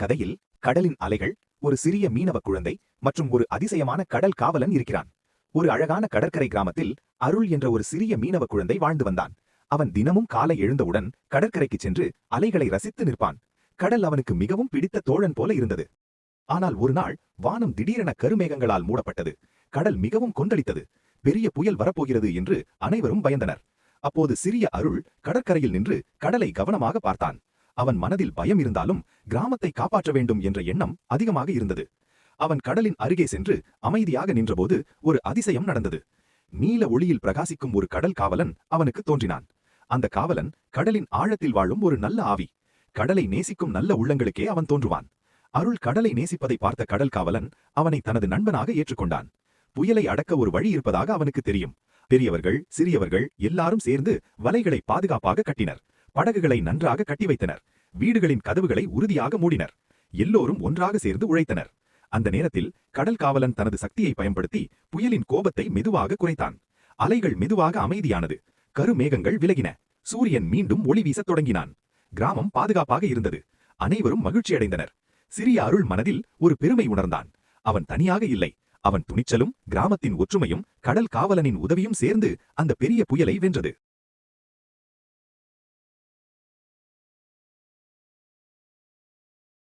கதையில் கடலின் அலைகள், ஒரு சிறிய மீனவ குழந்தை மற்றும் ஒரு அதிசயமான கடல் காவலன் இருக்கிறான். ஒரு அழகான கடற்கரை கிராமத்தில் அருள் என்ற ஒரு சிறிய மீனவ குழந்தை வாழ்ந்து வந்தான். அவன் தினமும் காலை எழுந்தவுடன் கடற்கரைக்கு சென்று அலைகளை ரசித்து நிற்பான். கடல் அவனுக்கு மிகவும் பிடித்த தோழன் போல இருந்தது. ஆனால் ஒரு நாள் வானம் திடீரென கருமேகங்களால் மூடப்பட்டது. கடல் மிகவும் கொந்தளித்தது. பெரிய புயல் வரப்போகிறது என்று அனைவரும் பயந்தனர். அப்போது சிறிய அருள் கடற்கரையில் நின்று கடலை கவனமாக பார்த்தான். அவன் மனதில் பயம் இருந்தாலும் கிராமத்தை காப்பாற்ற வேண்டும் என்ற எண்ணம் அதிகமாக இருந்தது. அவன் கடலின் அருகே சென்று அமைதியாக நின்றபோது ஒரு அதிசயம் நடந்தது. நீல ஒளியில் பிரகாசிக்கும் ஒரு கடல் காவலன் அவனுக்கு தோன்றினான். அந்த காவலன் கடலின் ஆழத்தில் வாழும் ஒரு நல்ல ஆவி. கடலை நேசிக்கும் நல்ல உள்ளங்களுக்கே அவன் தோன்றுவான். அருள் கடலை நேசிப்பதை பார்த்த கடல் காவலன் அவனை தனது நண்பனாக ஏற்றுக்கொண்டான். புயலை அடக்க ஒரு வழி இருப்பதாக அவனுக்கு தெரியும். பெரியவர்கள், சிறியவர்கள் எல்லாரும் சேர்ந்து வலைகளை பாதுகாப்பாக கட்டினர். படகுகளை நன்றாக கட்டி வைத்தனர். வீடுகளின் கதவுகளை உறுதியாக மூடினர். எல்லோரும் ஒன்றாக சேர்ந்து உழைத்தனர். அந்த நேரத்தில் கடல் காவலன் தனது சக்தியை பயன்படுத்தி புயலின் கோபத்தை மெதுவாக குறைத்தான். அலைகள் மெதுவாக அமைதியானது. கருமேகங்கள் விலகின. சூரியன் மீண்டும் ஒளி வீசத் தொடங்கினான். கிராமம் பாதுகாப்பாக இருந்தது. அனைவரும் மகிழ்ச்சியடைந்தனர். சிறிய அருள் மனதில் ஒரு பெருமை உணர்ந்தான். அவன் தனியாக இல்லை. அவன் துணிச்சலும் கிராமத்தின் ஒற்றுமையும் கடல் காவலனின் உதவியும் சேர்ந்து அந்த பெரிய புயலை வென்றது.